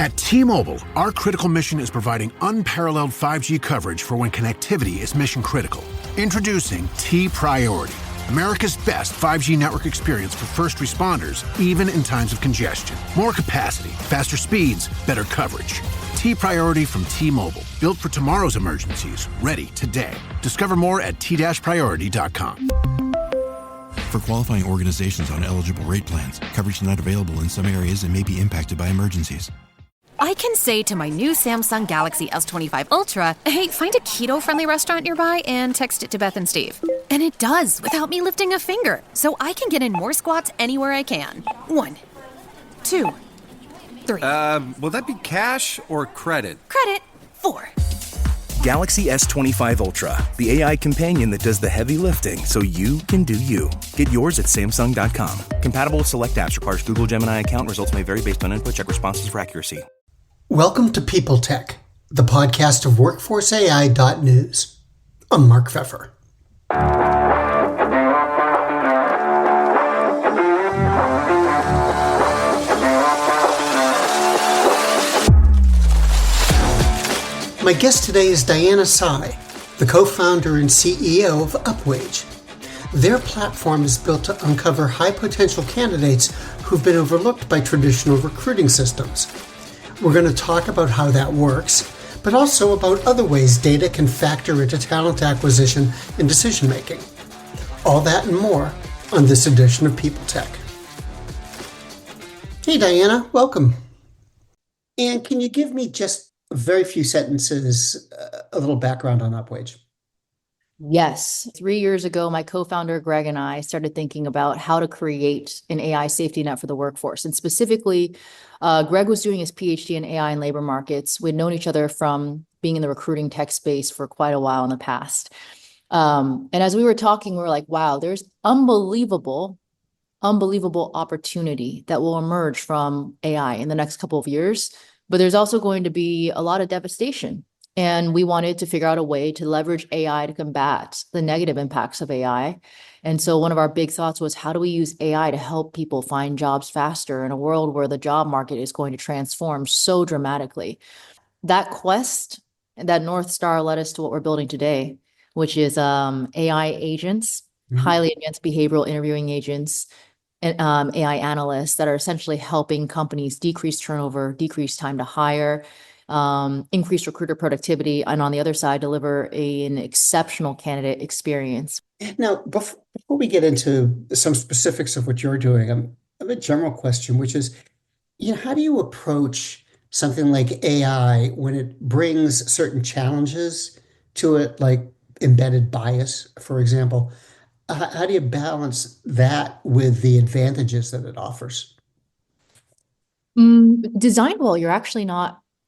At T-Mobile, our critical mission is providing unparalleled 5G coverage for when connectivity is mission critical. Introducing T-Priority, America's best 5G network experience for first responders, even in times of congestion. More capacity, faster speeds, better coverage. T-Priority from T-Mobile, built for tomorrow's emergencies, ready today. Discover more at t-priority.com. For qualifying organizations on eligible rate plans, coverage not available in some areas and may be impacted by emergencies. I can say to my new Samsung Galaxy S25 Ultra, hey, find a keto-friendly restaurant nearby and text it to Beth and Steve. And it does, without me lifting a finger. So I can get in more squats anywhere I can. 1, 2, 3. Will that be cash or credit? Credit. 4. Galaxy S25 Ultra, the AI companion that does the heavy lifting so you can do you. Get yours at Samsung.com. Compatible with select apps. Requires Google Gemini account. Results may vary based on input. Check responses for accuracy. Welcome to People Tech, the podcast of WorkforceAI.news. I'm Mark Pfeffer. My guest today is Diana Tsai, the co-founder and CEO of Upwage. Their platform is built to uncover high-potential candidates who've been overlooked by traditional recruiting systems. We're going to talk about how that works, but also about other ways data can factor into talent acquisition and decision-making. All that and more on this edition of People Tech. Hey, Diana, welcome. And can you give me just a very few sentences, a little background on Upwage? Yes. 3 years ago, my co-founder Greg and I started thinking about how to create an AI safety net for the workforce. And specifically, Greg was doing his PhD in AI and labor markets. We'd known each other from being in the recruiting tech space for quite a while in the past. And as we were talking, we were like, wow, there's unbelievable opportunity that will emerge from AI in the next couple of years. But there's also going to be a lot of devastation. And we wanted to figure out a way to leverage AI to combat the negative impacts of AI. And so one of our big thoughts was, how do we use AI to help people find jobs faster in a world where the job market is going to transform so dramatically? That quest, that North Star led us to what we're building today, which is AI agents, highly advanced behavioral interviewing agents, and AI analysts that are essentially helping companies decrease turnover, decrease time to hire, increase recruiter productivity, and on the other side, deliver an exceptional candidate experience. Now, before we get into some specifics of what you're doing, I have a general question, which is, how do you approach something like AI when it brings certain challenges to it, like embedded bias, for example? How do you balance that with the advantages that it offers? Design well,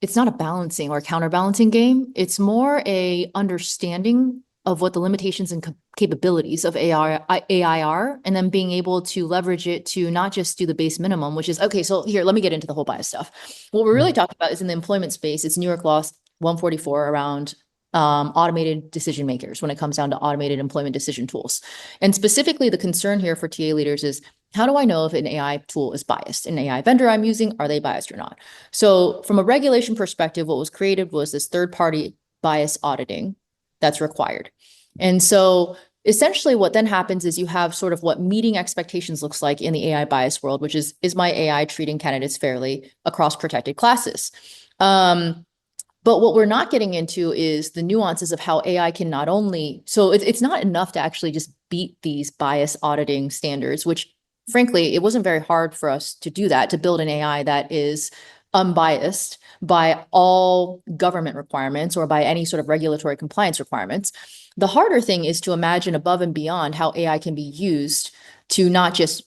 it's not a balancing or counterbalancing game. It's more a understanding of what the limitations and capabilities of AI are, and then being able to leverage it to not just do the base minimum, which is, okay, so here, let me get into the whole bias stuff. What we're really talking about is in the employment space, it's New York Law 144 around automated decision makers when it comes down to automated employment decision tools. And specifically, the concern here for TA leaders is, how do I know if an AI tool is biased? An AI vendor I'm using, are they biased or not? So from a regulation perspective, what was created was this third-party bias auditing that's required. And so essentially what then happens is you have sort of what meeting expectations looks like in the AI bias world, which is my AI treating candidates fairly across protected classes? But what we're not getting into is the nuances of how AI can not only, so it's not enough to actually just beat these bias auditing standards, which frankly, it wasn't very hard for us to do that, to build an AI that is unbiased by all government requirements or by any sort of regulatory compliance requirements. The harder thing is to imagine above and beyond how AI can be used to not just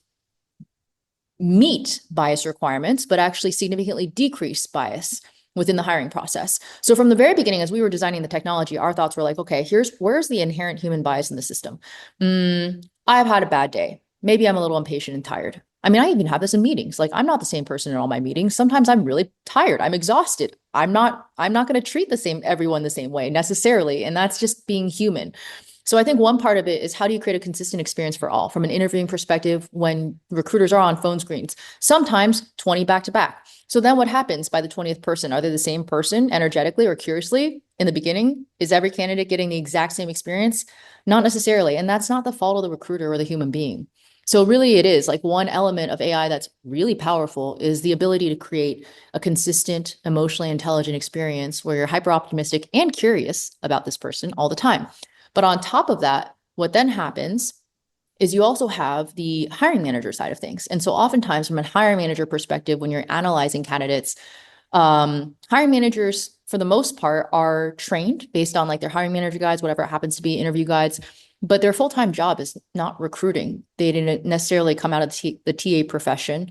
meet bias requirements, but actually significantly decrease bias within the hiring process. So from the very beginning, as we were designing the technology, our thoughts were like, okay, where's the inherent human bias in the system? I've had a bad day. Maybe I'm a little impatient and tired. I mean, I even have this in meetings. Like, I'm not the same person in all my meetings. Sometimes I'm really tired. I'm exhausted. I'm not going to treat everyone the same way necessarily. And that's just being human. So I think one part of it is how do you create a consistent experience for all from an interviewing perspective when recruiters are on phone screens, sometimes 20 back to back. So then what happens by the 20th person? Are they the same person energetically or curiously in the beginning? Is every candidate getting the exact same experience? Not necessarily. And that's not the fault of the recruiter or the human being. So really it is like one element of AI that's really powerful is the ability to create a consistent, emotionally intelligent experience where you're hyper optimistic and curious about this person all the time. But on top of that, what then happens is you also have the hiring manager side of things. And so oftentimes from a hiring manager perspective, when you're analyzing candidates, hiring managers for the most part are trained based on like their hiring manager guides, whatever it happens to be, interview guides, but their full-time job is not recruiting. They didn't necessarily come out of the TA profession.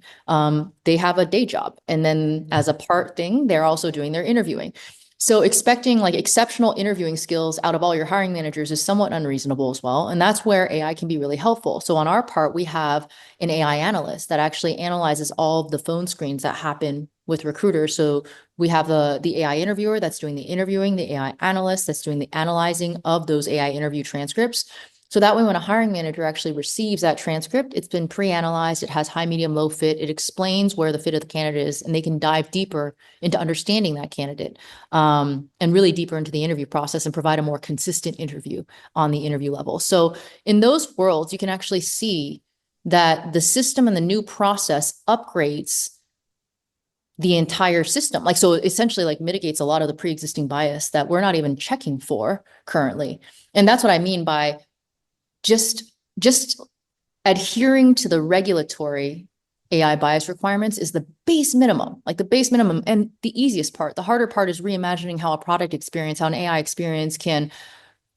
They have a day job. And then as a part thing, they're also doing their interviewing. So expecting like exceptional interviewing skills out of all your hiring managers is somewhat unreasonable as well. And that's where AI can be really helpful. So on our part, we have an AI analyst that actually analyzes all of the phone screens that happen with recruiters. So we have the AI interviewer that's doing the interviewing, the AI analyst that's doing the analyzing of those AI interview transcripts. So that way, when a hiring manager actually receives that transcript, it's been pre-analyzed, it has high, medium, low fit, it explains where the fit of the candidate is, and they can dive deeper into understanding that candidate and really deeper into the interview process and provide a more consistent interview on the interview level. So in those worlds, you can actually see that the system and the new process upgrades the entire system. Like, so essentially like mitigates a lot of the pre-existing bias that we're not even checking for currently. And that's what I mean by just adhering to the regulatory AI bias requirements is the base minimum, like the base minimum. And the easiest part, the harder part is reimagining how a product experience, how an AI experience can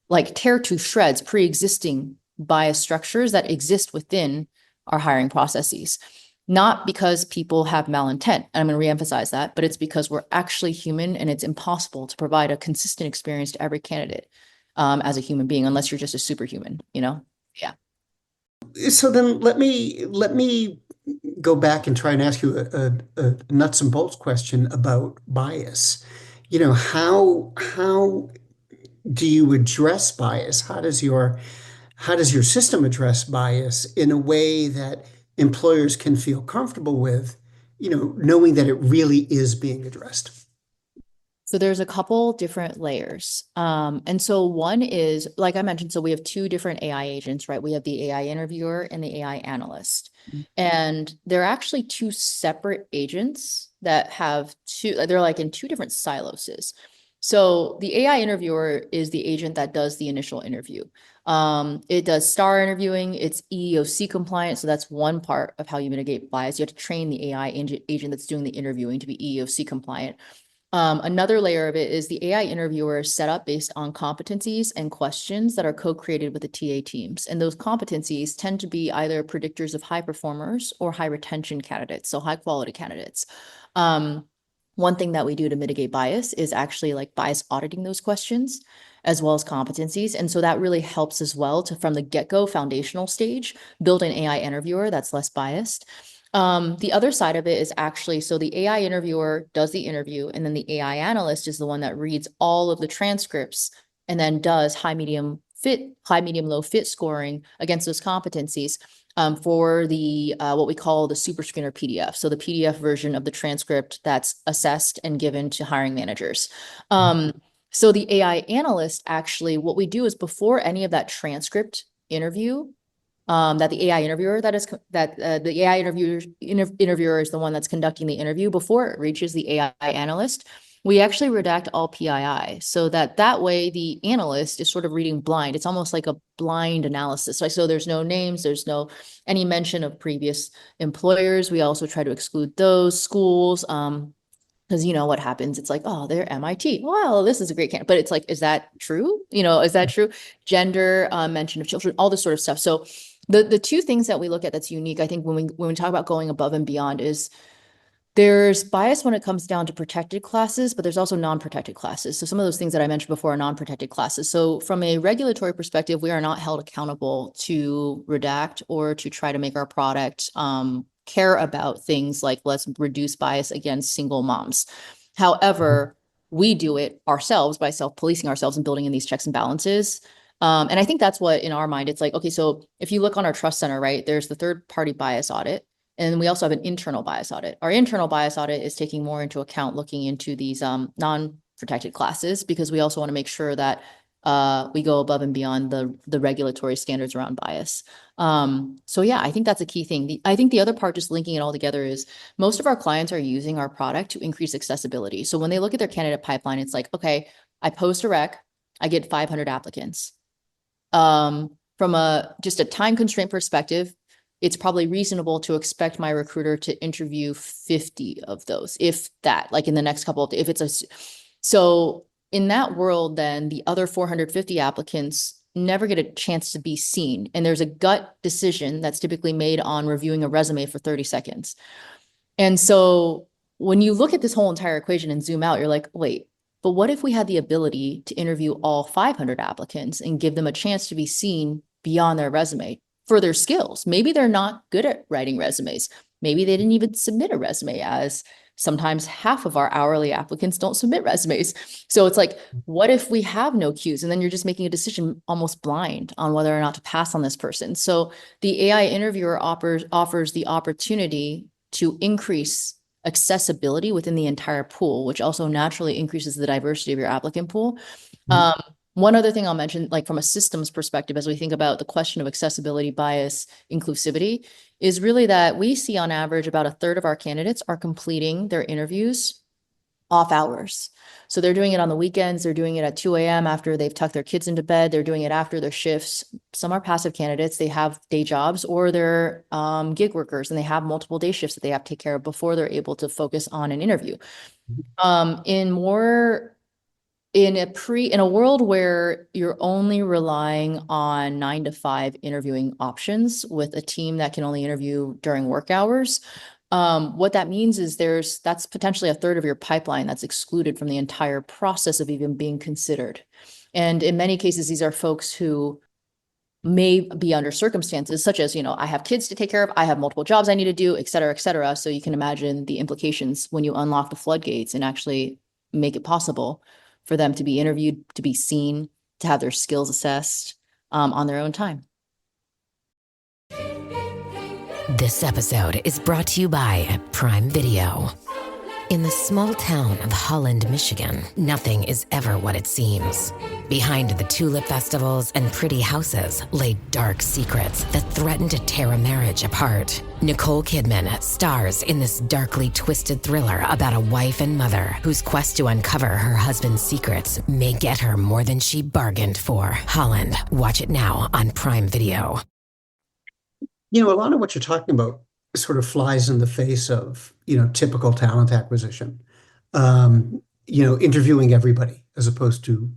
like tear to shreds pre-existing bias structures that exist within our hiring processes. Not because people have malintent, and I'm going to reemphasize that, but it's because we're actually human and it's impossible to provide a consistent experience to every candidate as a human being, unless you're just a superhuman, you know? Yeah. So then let me go back and try and ask you a nuts and bolts question about bias. How do you address bias? How does your system address bias in a way that employers can feel comfortable with, knowing that it really is being addressed? So there's a couple different layers. And so one is, like I mentioned, so we have two different AI agents, right? We have the AI interviewer and the AI analyst. And they're actually two separate agents that have they're like in two different silos. So the AI interviewer is the agent that does the initial interview. It does star interviewing, it's EEOC compliant. So that's one part of how you mitigate bias. You have to train the AI agent that's doing the interviewing to be EEOC compliant. Another layer of it is the AI interviewer is set up based on competencies and questions that are co-created with the TA teams. And those competencies tend to be either predictors of high performers or high retention candidates, so high quality candidates. One thing that we do to mitigate bias is actually like bias auditing those questions as well as competencies. And so that really helps as well to, from the get-go foundational stage, build an AI interviewer that's less biased. The other side of it is actually, so the AI interviewer does the interview, and then the AI analyst is the one that reads all of the transcripts and then does high, medium, low fit scoring against those competencies for the what we call the super screener PDF. So the PDF version of the transcript that's assessed and given to hiring managers. So the AI analyst, actually, what we do is before any of that transcript interview, that the AI interviewer the AI interviewer is the one that's conducting the interview before it reaches the AI analyst. We actually redact all PII so that way the analyst is sort of reading blind. It's almost like a blind analysis. So there's no names, there's no any mention of previous employers. We also try to exclude those schools. Because you know what happens, it's like, oh, they're MIT. Well, this is a great candidate, but it's like, is that true? Is that true? Gender, mention of children, all this sort of stuff. So the two things that we look at that's unique, I think, when we talk about going above and beyond, is there's bias when it comes down to protected classes, but there's also non-protected classes. So some of those things that I mentioned before are non-protected classes. So from a regulatory perspective, we are not held accountable to redact or to try to make our product care about things like let's reduce bias against single moms. However, we do it ourselves by self-policing ourselves and building in these checks and balances And I think that's what in our mind, it's like, okay, so if you look on our trust center, right, there's the third party bias audit. And we also have an internal bias audit. Our internal bias audit is taking more into account looking into these non-protected classes, because we also want to make sure that we go above and beyond the regulatory standards around bias. So yeah, I think that's a key thing. I think the other part, just linking it all together, is most of our clients are using our product to increase accessibility. So when they look at their candidate pipeline, it's like, okay, I post a rec, I get 500 applicants. From just a time constraint perspective, it's probably reasonable to expect my recruiter to interview 50 of those, if that, like in the next couple of days, so in that world, then the other 450 applicants never get a chance to be seen. And there's a gut decision that's typically made on reviewing a resume for 30 seconds. And so when you look at this whole entire equation and zoom out, you're like, wait, but what if we had the ability to interview all 500 applicants and give them a chance to be seen beyond their resume for their skills? Maybe they're not good at writing resumes. Maybe they didn't even submit a resume, as sometimes half of our hourly applicants don't submit resumes. So it's like, what if we have no cues? And then you're just making a decision almost blind on whether or not to pass on this person. So the AI interviewer offers the opportunity to increase accessibility within the entire pool, which also naturally increases the diversity of your applicant pool. One other thing I'll mention, like from a systems perspective, as we think about the question of accessibility, bias, inclusivity, is really that we see on average about a third of our candidates are completing their interviews off hours. So they're doing it on the weekends. They're doing it at 2 a.m. after they've tucked their kids into bed. They're doing it after their shifts. Some are passive candidates. They have day jobs, or they're gig workers, and they have multiple day shifts that they have to take care of before they're able to focus on an interview. In a world where you're only relying on 9 to 5 interviewing options with a team that can only interview during work hours, what that means is that's potentially a third of your pipeline that's excluded from the entire process of even being considered. And in many cases, these are folks who may be under circumstances such as, I have kids to take care of, I have multiple jobs I need to do, et cetera, et cetera. So you can imagine the implications when you unlock the floodgates and actually make it possible for them to be interviewed, to be seen, to have their skills assessed on their own time. This episode is brought to you by Prime Video. In the small town of Holland, Michigan, nothing is ever what it seems. Behind the tulip festivals and pretty houses lay dark secrets that threaten to tear a marriage apart. Nicole Kidman stars in this darkly twisted thriller about a wife and mother whose quest to uncover her husband's secrets may get her more than she bargained for. Holland, watch it now on Prime Video. A lot of what you're talking about sort of flies in the face of, typical talent acquisition. Interviewing everybody as opposed to,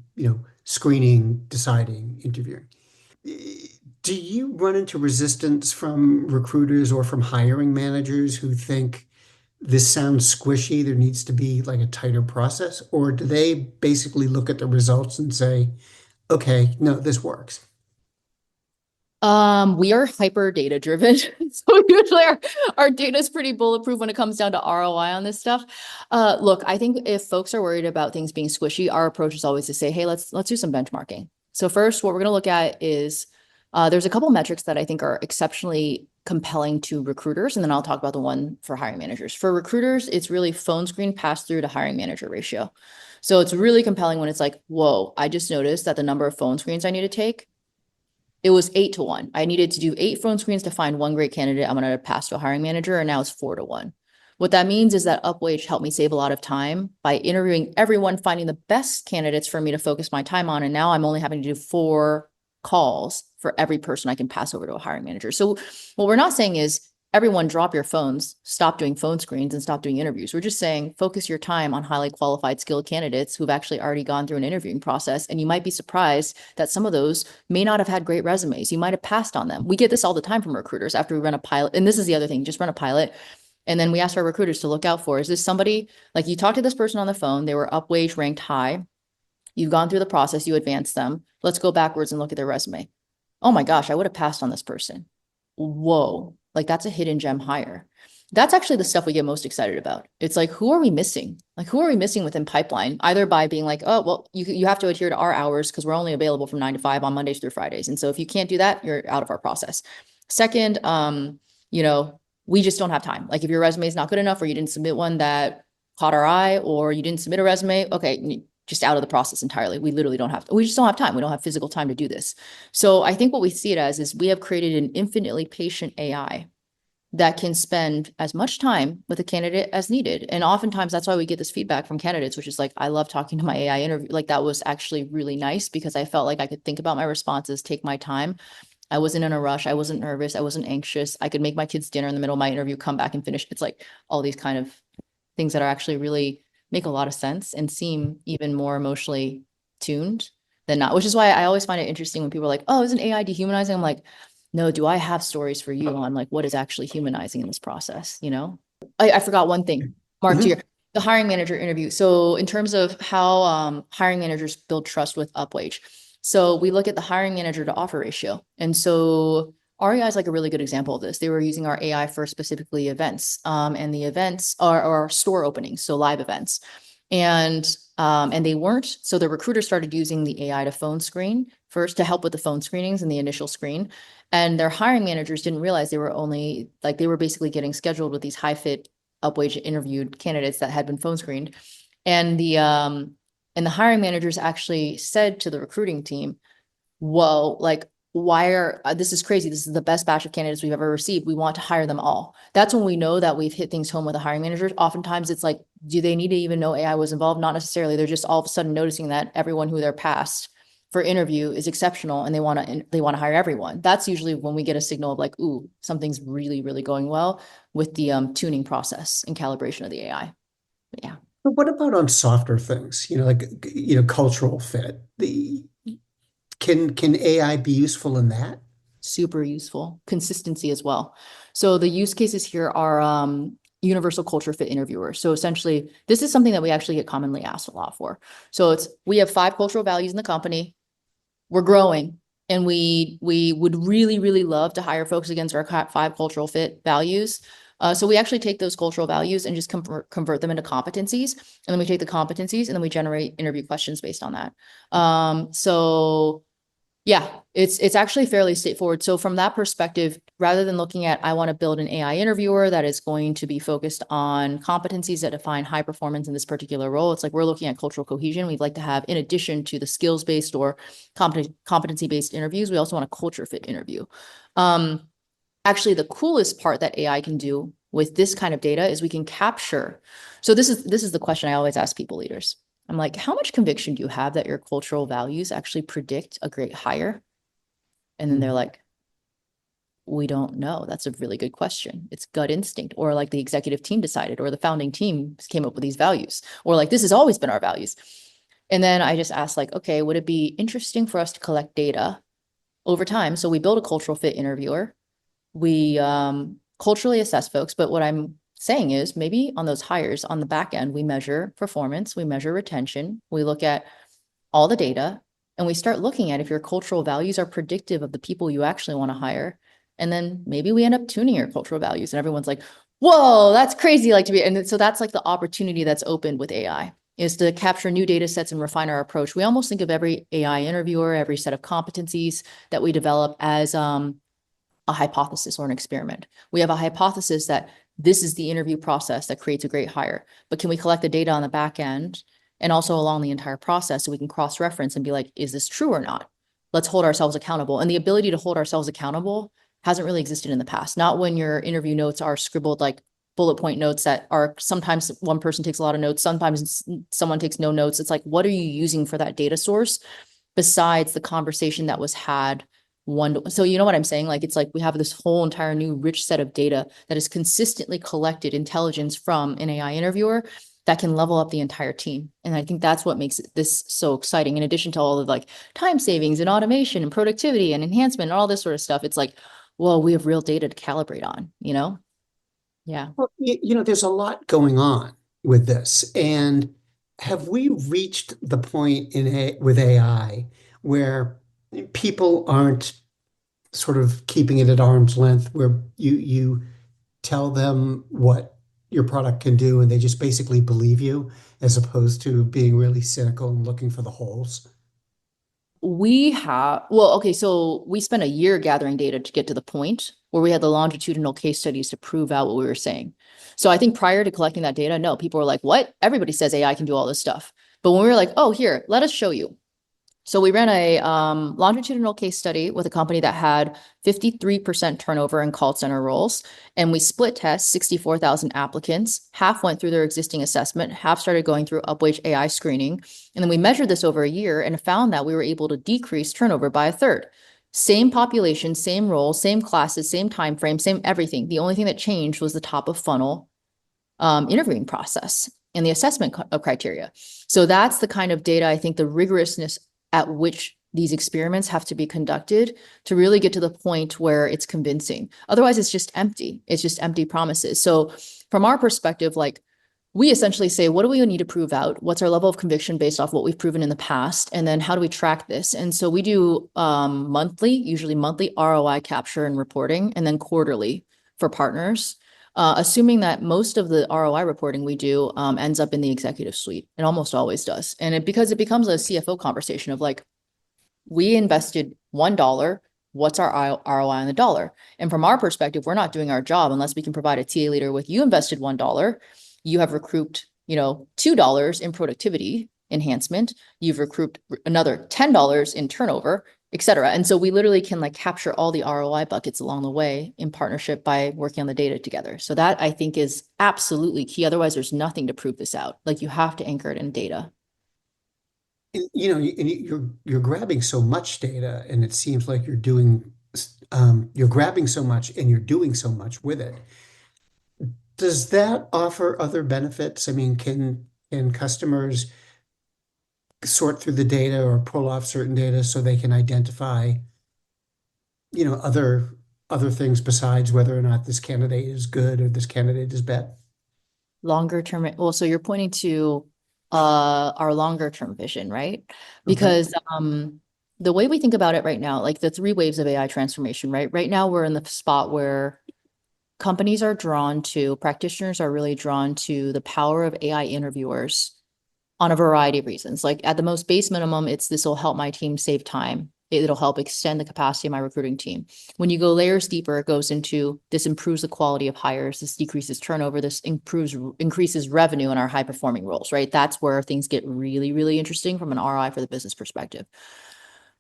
screening, deciding, interviewing. Do you run into resistance from recruiters or from hiring managers who think this sounds squishy, there needs to be like a tighter process? Or do they basically look at the results and say, okay, no, this works? We are hyper data driven. So usually our data is pretty bulletproof when it comes down to ROI on this stuff. Look, I think if folks are worried about things being squishy, our approach is always to say, hey, let's do some benchmarking. So first, what we're going to look at is there's a couple metrics that I think are exceptionally compelling to recruiters. And then I'll talk about the one for hiring managers. For recruiters, it's really phone screen pass through to hiring manager ratio. So it's really compelling when it's like, whoa, I just noticed that the number of phone screens I need to take, it was 8-1. I needed to do 8 phone screens to find one great candidate I'm going to pass to a hiring manager, and now it's 4-1. What that means is that Upwage helped me save a lot of time by interviewing everyone, finding the best candidates for me to focus my time on, and now I'm only having to do 4 calls for every person I can pass over to a hiring manager. So what we're not saying is everyone drop your phones, stop doing phone screens, and stop doing interviews. We're just saying focus your time on highly qualified, skilled candidates who've actually already gone through an interviewing process. And you might be surprised that some of those may not have had great resumes. You might have passed on them. We get this all the time from recruiters after we run a pilot. And this is the other thing, just run a pilot. And then we ask our recruiters to look out for, is this somebody, like you talked to this person on the phone, they were Upwage ranked high. You've gone through the process, you advanced them. Let's go backwards and look at their resume. Oh my gosh, I would have passed on this person. Whoa. Like that's a hidden gem hire. That's actually the stuff we get most excited about. It's like, who are we missing? Like, who are we missing within pipeline? Either by being like, oh, well, you have to adhere to our hours because we're only available from 9 to 5 on Mondays through Fridays. And so if you can't do that, you're out of our process. Second, we just don't have time. Like if your resume is not good enough or you didn't submit one that caught our eye or you didn't submit a resume, okay, just out of the process entirely. We literally we just don't have time. We don't have physical time to do this. So I think what we see it as is we have created an infinitely patient AI that can spend as much time with a candidate as needed. And oftentimes that's why we get this feedback from candidates, which is like, I love talking to my AI interview. Like that was actually really nice because I felt like I could think about my responses, take my time. I wasn't in a rush. I wasn't nervous. I wasn't anxious. I could make my kids dinner in the middle of my interview, come back and finish. It's like all these kind of things that are actually really make a lot of sense and seem even more emotionally tuned than not, which is why I always find it interesting when people are like, oh, isn't AI dehumanizing? I'm like, no, do I have stories for you on like what is actually humanizing in this process? I forgot one thing, Mark, to the hiring manager interview. So in terms of how hiring managers build trust with Upwage. So we look at the hiring manager to offer ratio. And so REI is like a really good example of this. They were using our AI for specifically events. And the events are store openings, so live events. And they weren't. So the recruiter started using the AI to phone screen first to help with the phone screenings and the initial screen. And their hiring managers didn't realize they were basically getting scheduled with these high fit Upwage interviewed candidates that had been phone screened. And the hiring managers actually said to the recruiting team, whoa, like, this is crazy. This is the best batch of candidates we've ever received. We want to hire them all. That's when we know that we've hit things home with the hiring managers. Oftentimes it's like, do they need to even know AI was involved? Not necessarily. They're just all of a sudden noticing that everyone who they're passed for interview is exceptional and they want to hire everyone. That's usually when we get a signal of like, ooh, something's really, really going well with the tuning process and calibration of the AI. But yeah. But what about on softer things? Cultural fit. Can AI be useful in that? Super useful. Consistency as well. So the use cases here are universal culture fit interviewers. So essentially, this is something that we actually get commonly asked a lot for. So we have 5 cultural values in the company. We're growing, and we would really, really love to hire folks against our 5 cultural fit values. So we actually take those cultural values and just convert them into competencies. And then we take the competencies and then we generate interview questions based on that. So yeah, it's actually fairly straightforward. So from that perspective, rather than looking at, I want to build an AI interviewer that is going to be focused on competencies that define high performance in this particular role, it's like we're looking at cultural cohesion. We'd like to have, in addition to the skills-based or competency-based interviews, we also want a culture fit interview. Actually, the coolest part that AI can do with this kind of data is we can capture. So this is the question I always ask people leaders. I'm like, how much conviction do you have that your cultural values actually predict a great hire? And then they're like, we don't know. That's a really good question. It's gut instinct, or like the executive team decided, or the founding team came up with these values, or like this has always been our values. And then I just asked like, okay, would it be interesting for us to collect data over time? So we build a cultural fit interviewer. We culturally assess folks, but what I'm saying is maybe on those hires on the back end, we measure performance, we measure retention, we look at all the data, and we start looking at if your cultural values are predictive of the people you actually want to hire. And then maybe we end up tuning your cultural values and everyone's like, whoa, that's crazy. And so that's like the opportunity that's opened with AI, is to capture new data sets and refine our approach. We almost think of every AI interviewer, every set of competencies that we develop as a hypothesis or an experiment. We have a hypothesis that this is the interview process that creates a great hire, but can we collect the data on the back end and also along the entire process so we can cross-reference and be like, is this true or not? Let's hold ourselves accountable. And the ability to hold ourselves accountable hasn't really existed in the past. Not when your interview notes are scribbled like bullet point notes that are sometimes one person takes a lot of notes, sometimes someone takes no notes. It's like, what are you using for that data source besides the conversation that was had so you know what I'm saying? Like, it's like we have this whole entire new rich set of data that is consistently collected intelligence from an AI interviewer that can level up the entire team. And I think that's what makes this so exciting. In addition to all of like time savings and automation and productivity and enhancement and all this sort of stuff, it's like, well, we have real data to calibrate on, Yeah. Well, there's a lot going on with this. And have we reached the point with AI where people aren't sort of keeping it at arm's length, where you tell them what your product can do and they just basically believe you, as opposed to being really cynical and looking for the holes? So we spent a year gathering data to get to the point where we had the longitudinal case studies to prove out what we were saying. So I think prior to collecting that data, no, people were like, what? Everybody says AI can do all this stuff. But when we were like, oh, here, let us show you. So we ran a longitudinal case study with a company that had 53% turnover in call center roles. And we split test 64,000 applicants. Half went through their existing assessment, half started going through Upwage AI screening. And then we measured this over a year and found that we were able to decrease turnover by a third. Same population, same roles, same classes, same time frame, same everything. The only thing that changed was the top of funnel interviewing process and the assessment criteria. So that's the kind of data, I think, the rigorousness at which these experiments have to be conducted to really get to the point where it's convincing. Otherwise, it's just empty. It's just empty promises. So from our perspective, like, we essentially say, what do we need to prove out? What's our level of conviction based off what we've proven in the past? And then how do we track this? And so we do usually monthly ROI capture and reporting, and then quarterly for partners. Assuming that most of the ROI reporting we do ends up in the executive suite. It almost always does. And because it becomes a CFO conversation of like, we invested $1, what's our ROI on the dollar? And from our perspective, we're not doing our job unless we can provide a TA leader with, you invested $1, you have recouped, $2 in productivity enhancement, you've recouped another $10 in turnover, et cetera. And so we literally can like capture all the ROI buckets along the way in partnership by working on the data together. So that, I think, is absolutely key. Otherwise, there's nothing to prove this out. Like, you have to anchor it in data. And, you're grabbing so much data, and it seems like you're grabbing so much and you're doing so much with it. Does that offer other benefits? I mean, can customers sort through the data or pull off certain data so they can identify, other things besides whether or not this candidate is good or this candidate is bad? Longer term. Well, so you're pointing to our longer term vision, right? Because the way we think about it right now, like the 3 waves of AI transformation, right? Right now, we're in the spot where companies are drawn to, practitioners are really drawn to the power of AI interviewers on a variety of reasons. Like, at the most base minimum, it's, this will help my team save time. It'll help extend the capacity of my recruiting team. When you go layers deeper, it goes into, this improves the quality of hires, this decreases turnover, this increases revenue in our high performing roles, right? That's where things get really, really interesting from an ROI for the business perspective.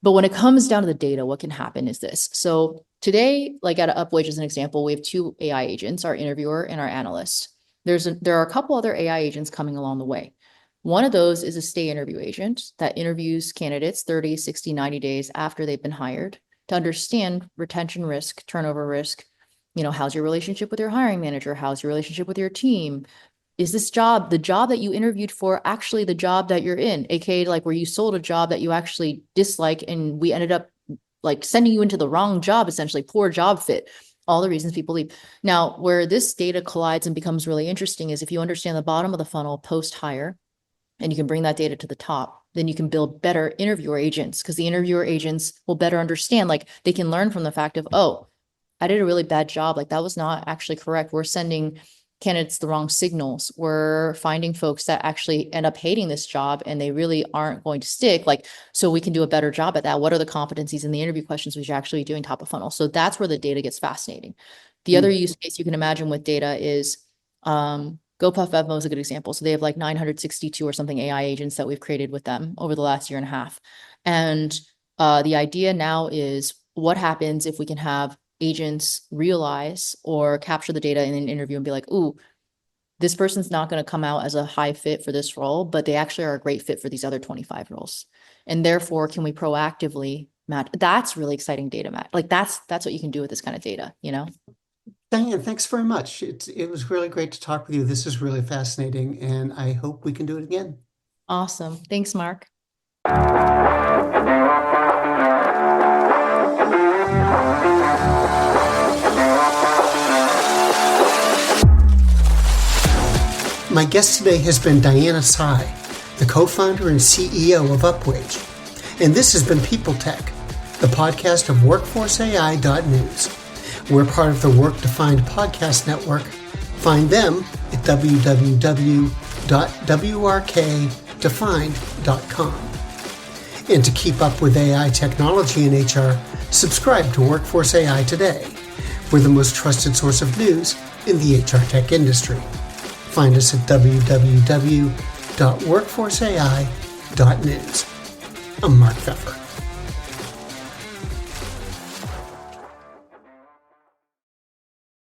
But when it comes down to the data, what can happen is this. So today, like at Upwage as an example, we have 2 AI agents, our interviewer and our analyst. There are a couple other AI agents coming along the way. One of those is a stay interview agent that interviews candidates 30, 60, 90 days after they've been hired to understand retention risk, turnover risk. How's your relationship with your hiring manager? How's your relationship with your team? Is this job, the job that you interviewed for, actually the job that you're in? AKA, like, where you sold a job that you actually dislike and we ended up like sending you into the wrong job, essentially poor job fit. All the reasons people leave. Now, where this data collides and becomes really interesting is if you understand the bottom of the funnel post-hire, and you can bring that data to the top, then you can build better interviewer agents, because the interviewer agents will better understand, like, they can learn from the fact of, oh, I did a really bad job. Like, that was not actually correct. We're sending candidates the wrong signals. We're finding folks that actually end up hating this job and they really aren't going to stick. Like, so we can do a better job at that. What are the competencies in the interview questions we should actually be doing top of funnel? So that's where the data gets fascinating. The other use case you can imagine with data is, GoPuff Venmo is a good example. So they have like 962 or something AI agents that we've created with them over the last year and a half. And the idea now is, what happens if we can have agents realize or capture the data in an interview and be like, ooh, this person's not going to come out as a high fit for this role, but they actually are a great fit for these other 25 roles. And therefore, can we proactively match? That's really exciting data match. Like, that's what you can do with this kind of data, Diane, thanks very much. It was really great to talk with you. This is really fascinating, and I hope we can do it again. Awesome. Thanks, Mark. My guest today has been Diana Tsai, the co-founder and CEO of Upwage. And this has been People Tech, the podcast of WorkforceAI.news. We're part of the Work Defined Podcast Network. Find them at www.wrkdefined.com. And to keep up with AI technology in HR, subscribe to Workforce AI today. We're the most trusted source of news in the HR tech industry. Find us at www.workforceai.news. I'm Mark Pfeffer.